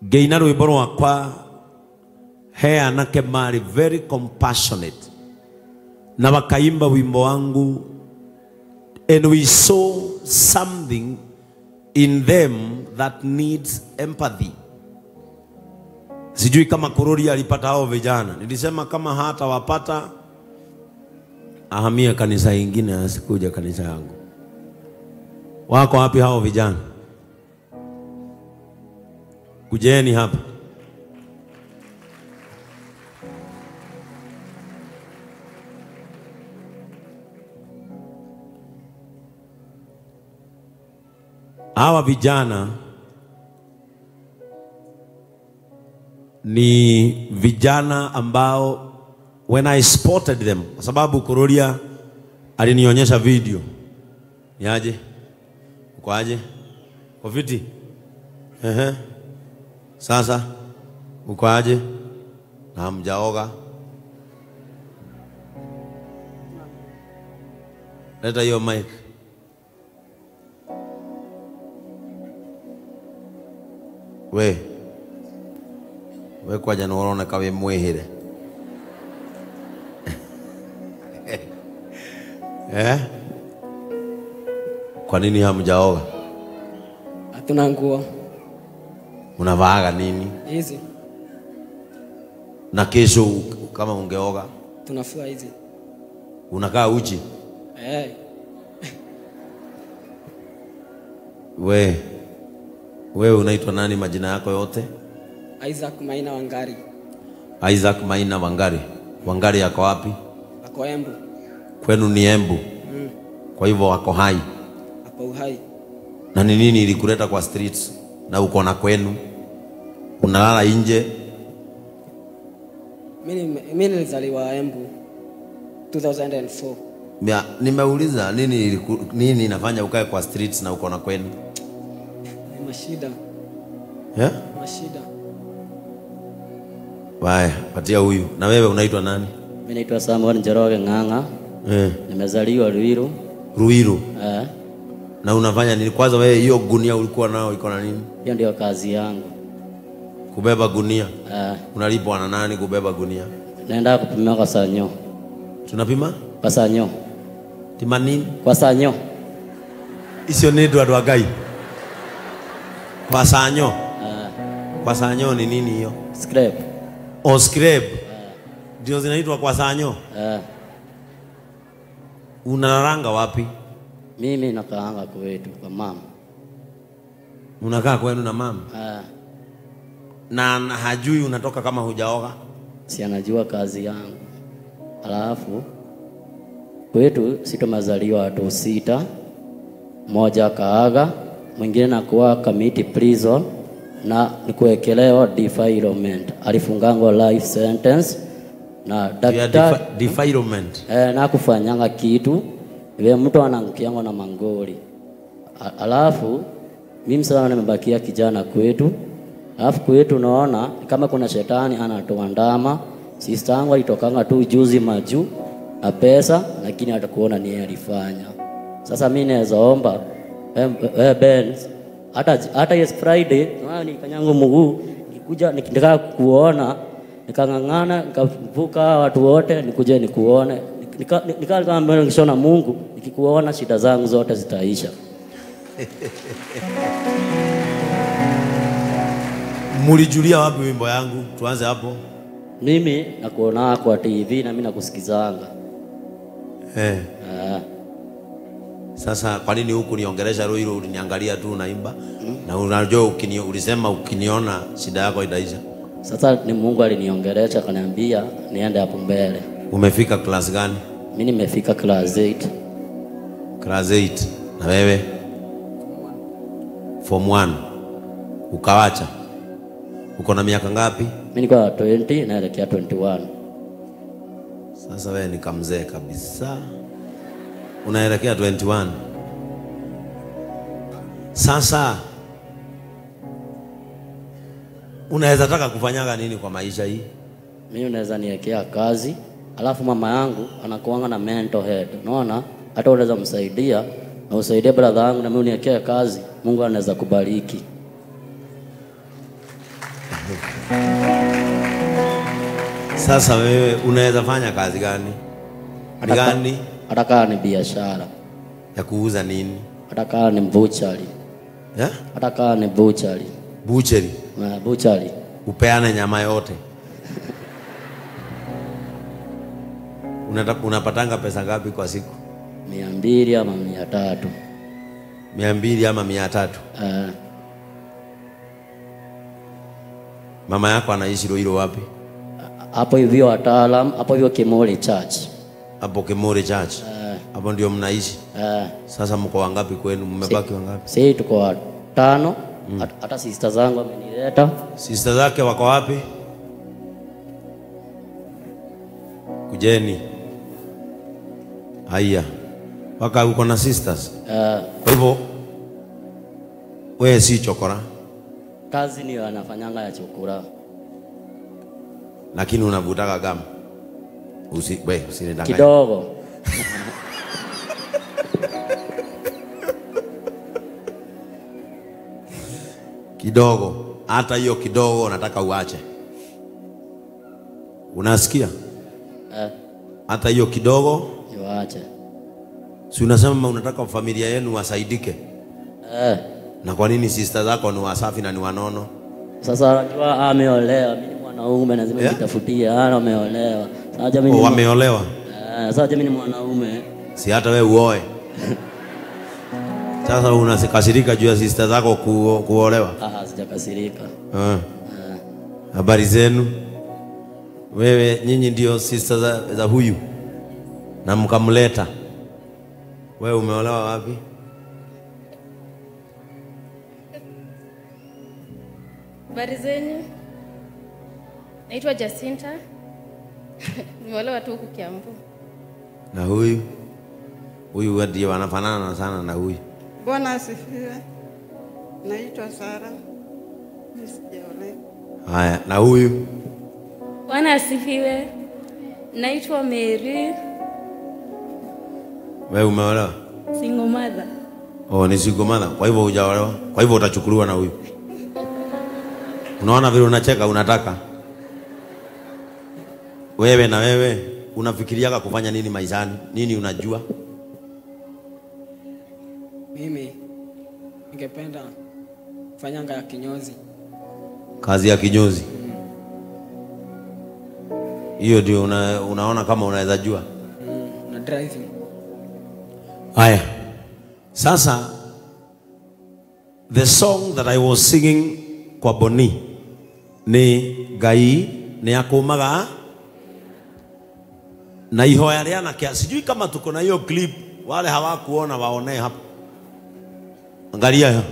Geina rwimbo rwakwa he anake mari very compassionate na wakaimba wimbo wangu, and we saw something in them that needs empathy. Sijui kama Kururia alipata hao vijana. Nilisema kama hata wapata ahamia kanisa ingine, asikuja kanisa yangu. Wako wapi hao vijana? Kujeni hapa. Hawa vijana ni vijana ambao when I spotted them, kwa sababu Kururia alinionyesha video. Niaje? Uko aje? Kwa viti? Sasa uko aje? Na hamjaoga? Leta hiyo mic. We kwa jana unaona kawe mwehere. Kwa nini hamjaoga? Hatuna nguo. Unavaaga nini? Hizi. Na kesho kama ungeoga? Tunafua hizi. Unakaa uchi? Wewe unaitwa nani majina yako yote? Isaac Maina Wangari. Isaac Maina Wangari. Wangari yako wapi? Ako Embu. Kwenu ni Embu? Kwa hivyo wako hai? Ako hai. Na ni nini ilikuleta kwa streets na uko na kwenu? Unalala nje? Mimi nilizaliwa Embu 2004. Nimeuliza nini inafanya ukae kwa streets na uko na kwenu? Mashida. Mashida. Bye, patia huyu. Na wewe unaitwa nani? Mimi naitwa Samuel Njoroge Ng'ang'a. Nimezaliwa Ruiru. Ruiru? Na unafanya nini? Kwanza wewe hiyo gunia ulikuwa nao iko na nini? Hiyo ndio kazi yangu. Kubeba gunia? Unalipwa na nani kubeba gunia? Naenda kupima kwa Sanyo. Tunapima? Kwa Sanyo. Tima nini? Kwa Sanyo. Isio ni dwa gai. Kwa Sanyo. Kwa Sanyo ni nini hiyo? Scrap. Oh, scrap. Ndio zinaitwa kwa Sanyo. Unalanga wapi? Mimi nakaanga kwetu kwa mama. Unakaa kwenu na mama? Na hajui unatoka kama hujaoga? Si anajua kazi yangu. Alafu kwetu sitomazaliwa watu 6. Mmoja kaaga, mwingine nakuwa Kamiti prison na nikuwekelewa defilement. Alifungangwa life sentence na daktari defilement. Na kufanyanga kitu ile mtu anangukiangwa na mangoli. Alafu mimi sasa nimebakia kijana kwetu. Alafu kwetu naona kama kuna shetani anatuandama. Sister yangu alitokanga tu juzi maju na pesa, lakini atakuona ni yeye alifanya. Sasa mimi naweza omba Ben hata yes Friday nikanyangu mguu nikuja nikitaka kuona nikangangana nikavuka watu wote nikuje nikuone nikaa mbele nikishona Mungu nikikuona shida zangu zote zitaisha. Mulijulia wapi wimbo yangu? Tuanze hapo. Mimi nakuona kwa TV na mimi nakusikizanga. Sasa kwa nini huku niongelesha Ruiru uliniangalia tu unaimba? Na unajua ulisema ukiniona shida yako itaisha. Sasa ni Mungu aliniongelesha akaniambia niende hapo mbele. Umefika class gani? Mimi nimefika class 8. Class 8. Na wewe? Form 1. Ukawacha. Uko na miaka ngapi? Mimi niko 20 naelekea 21. Sasa wewe ni kamzee kabisa. Unaelekea 21. Sasa unaweza taka kufanyaga nini kwa maisha hii? Mimi unaweza niwekea kazi, alafu mama yangu anakuanga na mental head. Unaona? Hata unaweza msaidia na usaidie brother yangu na mimi uniwekea kazi. Mungu anaweza kubariki. Sasa wewe unaweza fanya kazi gani? Gani? Ataka ni biashara. Ya kuuza nini? Ataka ni butchery. Yeah? Ataka ni butchery. Butchery. Na butchery. Upeane nyama yote. Unapatanga pesa ngapi kwa siku? 200 ama 300. 200 ama 300. Mama yako anaishi Roiro wapi? Hapo hivyo wataalam, hapo hivyo Kimori Church. Hapo Kimori Church. Hapo ndio mnaishi. Sasa mko wangapi kwenu? Mmebaki wangapi? Sisi tuko 5. Hata sister zangu amenileta. Sister zake wako wapi? Kujeni. Haya. Waka uko na sisters? Kwa hivyo wewe si chokora? Kazi ni anafanyanga ya chokora. Lakini unavutaka gam. Usinidanganye. Kidogo. Kidogo. Hata hiyo kidogo nataka uache. Unasikia? Hata hiyo kidogo uache. Si unasema unataka familia yenu wasaidike? Na kwa nini sister zako ni wasafi na ni wanono? Sasa unajua ameolewa, mimi ni mwanaume lazima nitafutie. Ameolewa. Sasa mimi wameolewa. Sasa mimi ni mwanaume. Si hata wewe uoe. Sasa unasikasirika juu ya sister zako kuolewa? Sijakasirika. Habari zenu? Wewe nyinyi ndio sister za huyu na mkamleta. Wewe umeolewa wapi? Habari zenu? Naitwa Jacinta. Nimeolewa tu huku Kiambu. Na huyu ndio wanafanana sana na huyu. Bwana asifiwe. Naitwa Sara. Sijaolewa. Haya, na huyu? Bwana asifiwe. Naitwa Mary. Wewe umeolewa? Single mother. Ni single mother. Kwa hivyo hujaolewa. Kwa hivyo utachukuliwa na huyu. Unaona vile unacheka unataka? Wewe na wewe unafikiriaga kufanya nini maishani? Nini unajua? Mimi ningependa kufanyanga ya kinyozi. Kazi ya kinyozi. Hiyo ndio unaona kama unaweza jua? Na driving. Haya. Sasa the song that I was singing kwa Boni ni Gai ni akumaga na ihoya riana kia. Sijui kama tuko na hiyo clip, wale hawakuona waone hapa. Angalia hiyo.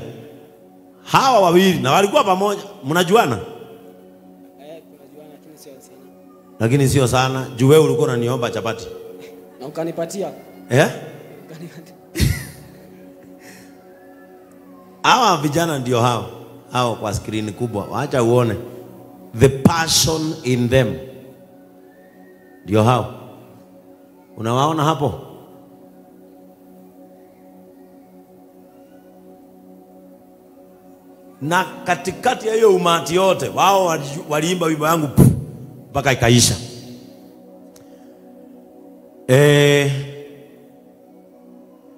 Hawa wawili na walikuwa pamoja. Mnajuana? Tunajuana lakini sio sana. Lakini sio sana. Juu wewe ulikuwa unaniomba chapati. Na ukanipatia. Ukanipatia. Hawa vijana ndio hao kwa screen kubwa. Waacha uone the passion in them. Ndio hao. Unawaona hapo? Na katikati ya hiyo umati yote wao waliimba wimbo yangu mpaka ikaisha.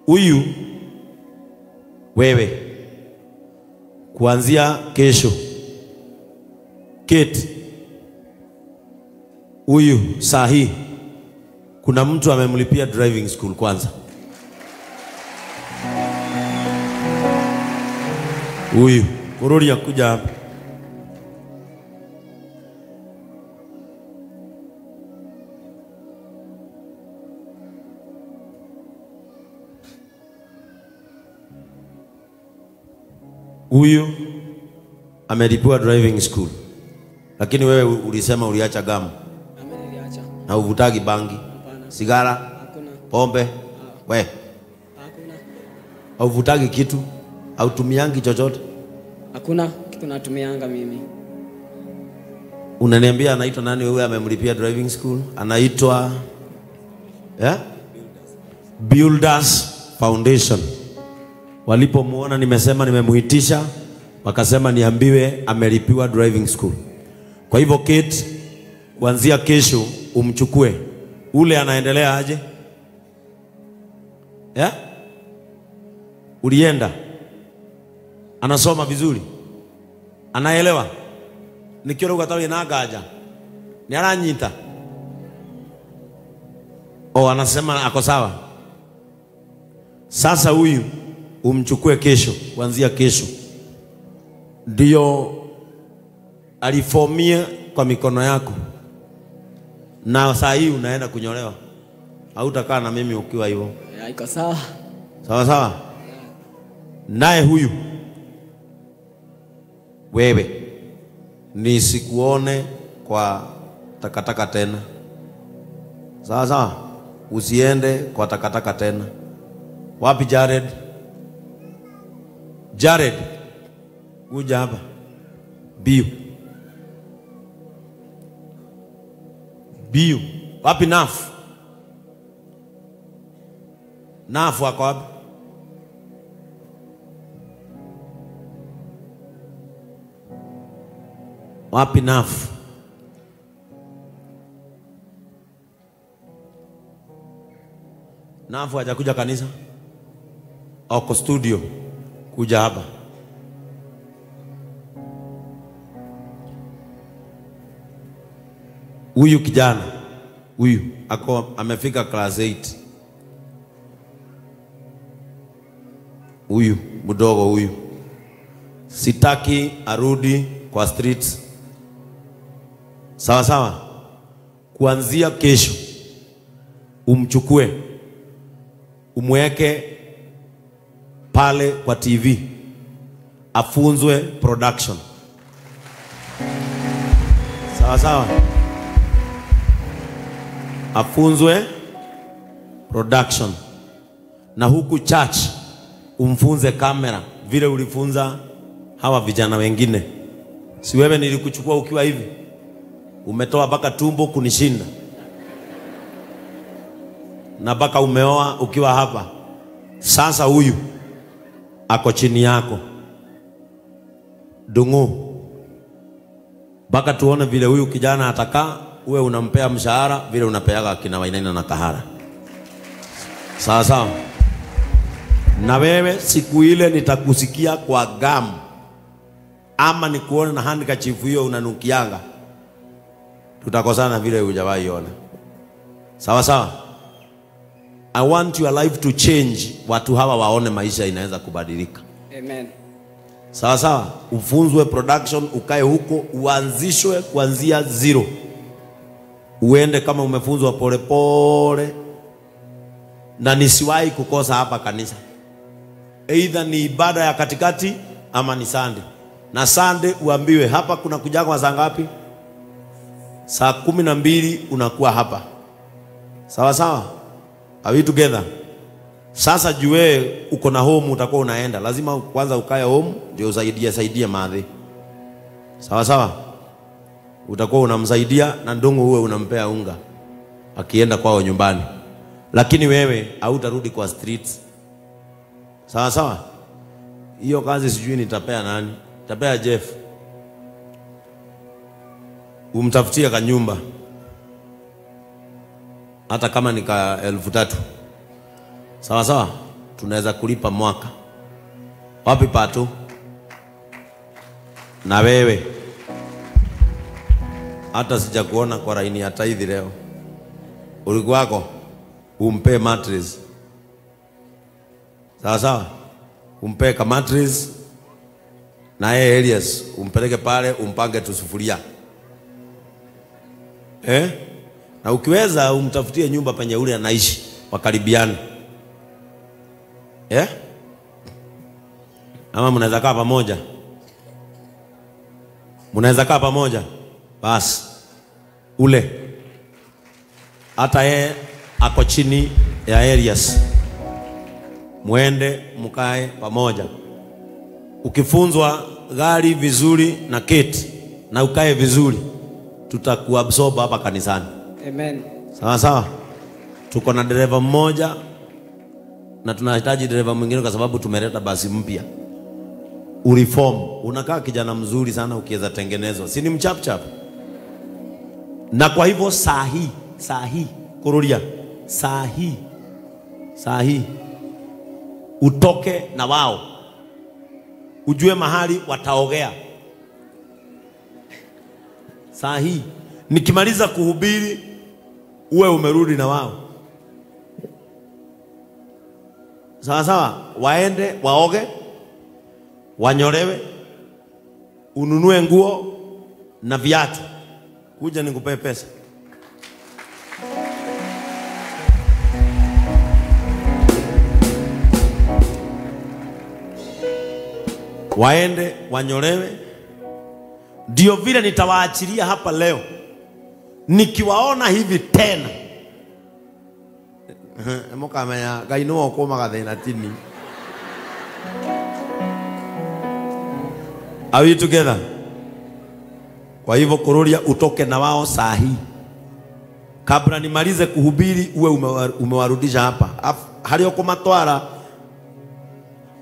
Huyu wewe kuanzia kesho Kate, huyu sahi kuna mtu amemlipia driving school kwanza. Huyu Kururia kuja hapa. Huyu amelipiwa driving school. Lakini wewe ulisema uliacha gamu. Niliacha. Na uvutagi bangi? Sigara? Hakuna. Pombe? We? Hakuna. Uvutagi kitu? Hautumiangi chochote? Hakuna kitu natumianga mimi. Unaniambia anaitwa nani wewe amemlipia driving school? Anaitwa Builders Foundation. Walipomuona nimesema nimemuitisha wakasema niambiwe amelipiwa driving school. Kwa hivyo Kate, kuanzia kesho umchukue. Ule anaendelea aje? Yeah? Ulienda? Anasoma vizuri? Anaelewa? Nikiro gatawe na gaja. Ni aranyita. Anasema ako sawa. Sasa huyu umchukue kesho, kuanzia kesho. Ndio alifomia kwa mikono yako. Na saa hii unaenda kunyolewa. Hautakaa na mimi ukiwa hivyo. Iko sawa. Sawa sawa. Naye huyu wewe nisikuone kwa takataka tena. Sawa sawa. Usiende kwa takataka tena. Wapi Jared? Jared, kuja hapa. Biu. Biu. Wapi Nafu? Nafu ako wapi? Wapi Nafu? Nafu hajakuja kanisa? Ako studio. Kuja hapa. Huyu kijana, huyu ako amefika class 8. Huyu mdogo huyu. Sitaki arudi kwa streets. Sawa sawa. Kuanzia kesho umchukue, umweke pale kwa TV, afunzwe production. Sawa sawa. Afunzwe production. Na huku church umfunze kamera vile ulifunza hawa vijana wengine. Si wewe nilikuchukua ukiwa hivi? Umetoa baka tumbo kunishinda. Na baka umeoa ukiwa hapa. Sasa huyu ako chini yako. Dungu. Baka tuone vile huyu kijana atakaa, uwe unampea mshahara vile unapeaga kina Wainaina na Kahara. Sawa sawa. Na wewe siku ile nitakusikia kwa gamu. Ama nikuone na handkerchief hiyo unanukianga. Tutakosana vile hujawahi ona. Sawa sawa. I want your life to change. Watu hawa waone maisha inaweza kubadilika. Amen. Sawa sawa. Ufunzwe production, ukae huko, uanzishwe kuanzia zero. Uende kama umefunzwa pole pole. Na nisiwahi kukosa hapa kanisa. Either ni ibada ya katikati ama ni Sunday. Na Sunday uambiwe hapa kuna kujaga wa saa ngapi? Saa 12 unakuwa hapa. Sawa sawa. Are we together? Sasa jue uko na home utakuwa unaenda. Lazima kwanza ukae home ndio usaidie madhi. Sawa sawa. Utakuwa unamsaidia na ndongo uwe unampea unga akienda kwao nyumbani. Lakini wewe hautarudi kwa streets. Sawa sawa. Hiyo kazi sijui nitapea nani? Nitapea Jeff. Umtafutie kanyumba. Hata kama ni ka 3,000. Sawa sawa. Tunaweza kulipa mwaka. Wapi Pato? Na wewe hata sijakuona kwa raini ya tithe leo. Ulikuwako umpe mattress. Sawa sawa. Umpe ka mattress. Na yeye Elias umpeleke pale umpange tusufuria. Na ukiweza umtafutie nyumba penye ule anaishi wakaribiane. Ama mnaweza kaa pamoja. Mnaweza kaa pamoja. Basi ule hata yeye ako chini ya Elias. Muende mkae pamoja. Ukifunzwa gari vizuri na Kate na ukae vizuri, tutakuabsorb hapa kanisani. Amen. Sawa sawa. Tuko na dereva mmoja na tunahitaji dereva mwingine kwa sababu tumeleta basi mpya. ureform. Unakaa kijana mzuri sana ukiweza tengenezwa. Si ni mchapchap? Na kwa hivyo saa hii kurudia saa hii utoke na wao, ujue mahali wataogea. Saa hii nikimaliza kuhubiri uwe umerudi na wao. Sawa, waende waoge, wanyolewe, ununue nguo na viatu, kuja nikupe pesa. Waende wanyolewe. Ndio vile nitawaachilia hapa leo. Nikiwaona hivi tena mukamenya Ngai no okoma gathina tini. Are we together? Kwa hivyo kurudia utoke na wao saa hii. Kabla nimalize kuhubiri uwe umewarudisha hapa. Hali okomatwara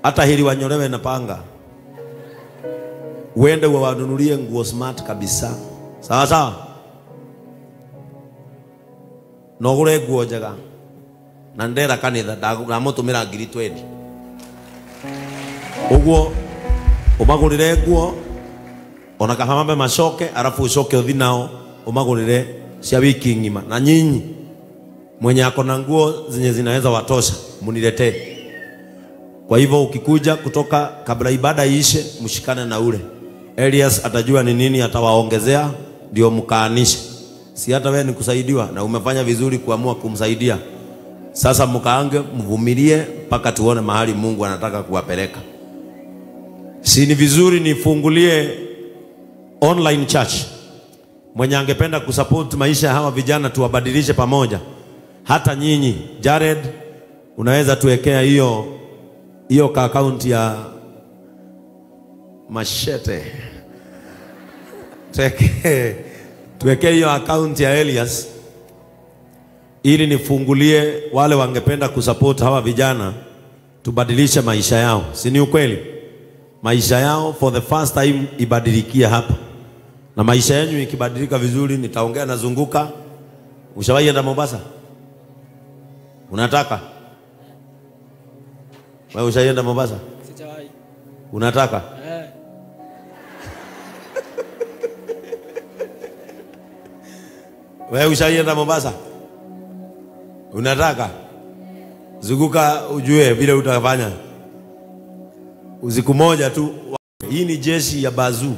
hata hili wanyolewe na panga. Uende wawanunulie nguo smart kabisa. Sawa. Nogure nguo njega. Na ndera kanitha ndamutumira ngiri 20. Uguo umagurire nguo ona kahamambe macoke, arafu ucoke uthi nao umagurire cia wiki ngima. Na nyinyi mwenye ako na nguo zenye zinaweza watosha muniletee. Kwa hivyo ukikuja kutoka kabla ibada iishe, mshikane na ule Elias, atajua ni nini atawaongezea ndio mkaanishe. Si hata wewe ni kusaidiwa na umefanya vizuri kuamua kumsaidia. Sasa mkaange mvumilie mpaka tuone mahali Mungu anataka kuwapeleka. Si ni vizuri nifungulie online church? Mwenye angependa kusupport maisha hawa vijana tuwabadilishe pamoja. Hata nyinyi Jared unaweza tuwekea hiyo account ya Machete. Tuweke hiyo account ya Elias ili nifungulie wale wangependa kusupport hawa vijana tubadilishe maisha yao. Si ni ukweli? Maisha yao for the first time ibadilikie hapa. Na maisha yenu ikibadilika vizuri, nitaongea nazunguka. Ushawahi enda Mombasa? Unataka? Wewe ushawahi enda Mombasa? Sijawahi. Unataka? Wewe ushawahi enda Mombasa? Unataka? Zunguka ujue vile utafanya. Usiku moja tu. Hii ni jeshi ya bazuu.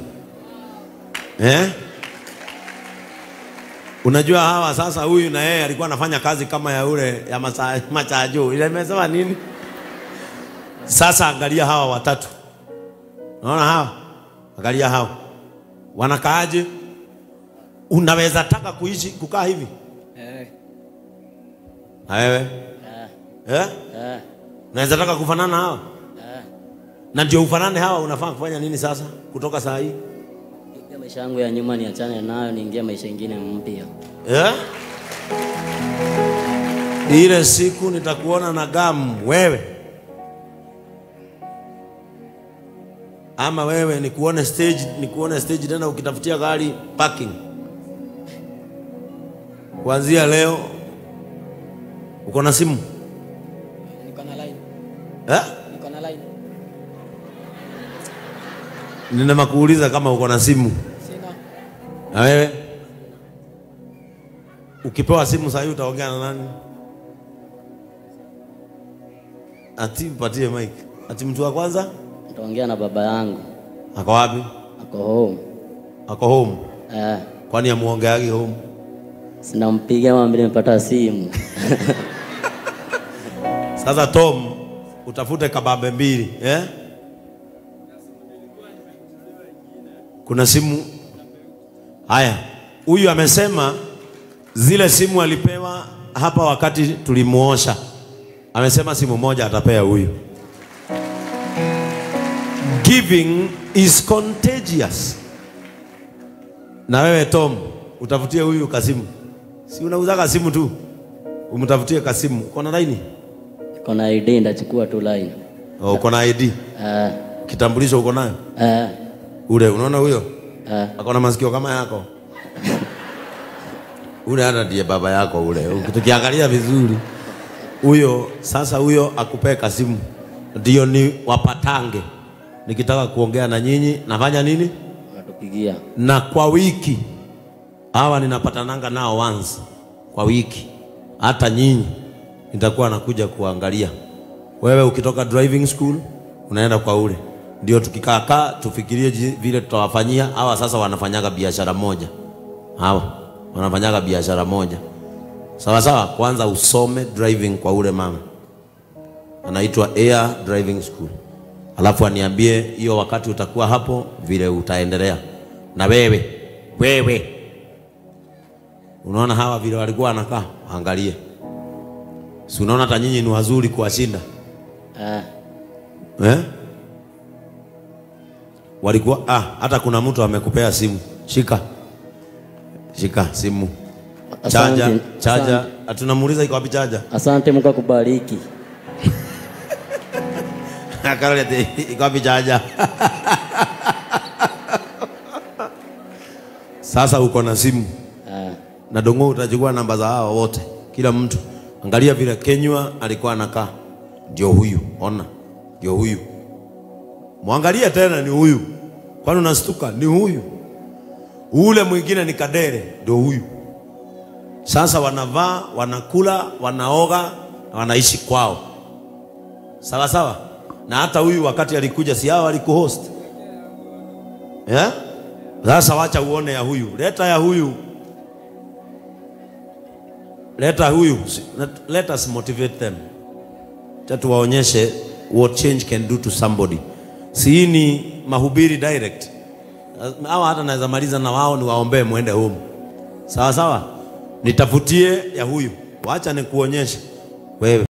Unajua hawa sasa, huyu na yeye alikuwa anafanya kazi kama ya ule ya machajo. Ile imesema nini? Sasa angalia hawa watatu. Unaona hawa? Angalia hawa. Wanakaaje? Unaweza taka kuishi kukaa hivi? Wewe? Unaweza taka kufanana hawa? Na ndio ufanane hawa, unafaa kufanya nini sasa kutoka saa hii? Maisha yangu ya nyuma niachane nayo, niingie maisha mengine mpya. Ile siku nitakuona na gamu wewe. Ama wewe nikuone stage tena ukitafutia gari parking. Kuanzia leo uko na simu? Niko na line. Niko na line. Ninamakuuliza kama uko na simu. Sina. Na wewe? Ukipewa simu sasa utaongea na nani? Ati patie mic. Ati mtu wa kwanza? Nitaongea na baba yangu. Ako wapi? Ako home. Ako home? Kwani amuongeagi home? Sinampigia mwambie nimepata simu. Sasa Tom, utafute kababe mbili, Kuna simu. Haya, huyu amesema zile simu alipewa hapa wakati tulimuosha. Amesema simu moja atapea huyu. Giving is contagious. Na wewe Tom, utafutie huyu kasimu. Si unauza simu tu. Umtafutie kasimu. Uko na line? Uko na ID, ndachukua tu line. Uko na ID? Kitambulisho uko nayo? Ule unaona huyo? Akona masikio kama yako. Ule hata ndiye baba yako ule. Tukiangalia vizuri. Huyo sasa huyo akupeka simu. Ndio ni wapatange. Nikitaka kuongea na nyinyi nafanya nini? Natupigia. Na kwa wiki hawa ninapatananga nao once kwa wiki. Hata nyinyi nitakuwa nakuja kuangalia. Wewe ukitoka driving school unaenda kwa ule. Ndio tukikaa tufikirie vile tutawafanyia. Hawa sasa wanafanyaga biashara moja. Hawa wanafanyaga biashara moja. Sawa sawa, kwanza usome driving kwa ule mama. Anaitwa Air Driving School. Alafu aniambie hiyo wakati utakuwa hapo vile utaendelea. Na wewe unaona hawa vile walikuwa wanakaa, angalie. Si unaona hata nyinyi ni wazuri kuwashinda? Walikuwa hata kuna mtu amekupea simu. Shika simu. Chaja. Tunamuuliza iko wapi chaja? Asante, Mungu akubariki. Akarete iko wapi chaja? Sasa uko na simu. Na dongo utachukua namba za hao wote. Kila mtu. Angalia vile Kenywa alikuwa anakaa. Ndio huyu. Ona. Ndio huyu. Muangalie tena ni huyu. Kwani unastuka? Ni huyu. Ule mwingine ni Kadere. Ndio huyu. Sasa wanavaa, wanakula, wanaoga, na wanaishi kwao. Sawa sawa? Na hata huyu wakati alikuja si hao alikuhost. Sasa wacha uone ya huyu. Leta ya huyu. Let us motivate them. Tatu waonyeshe what change can do to somebody. Si ni mahubiri direct. Hawa hata naweza maliza na wao ni waombee muende home. Sawa sawa? Nitafutie ya huyu. Wacha nikuonyeshe. Wewe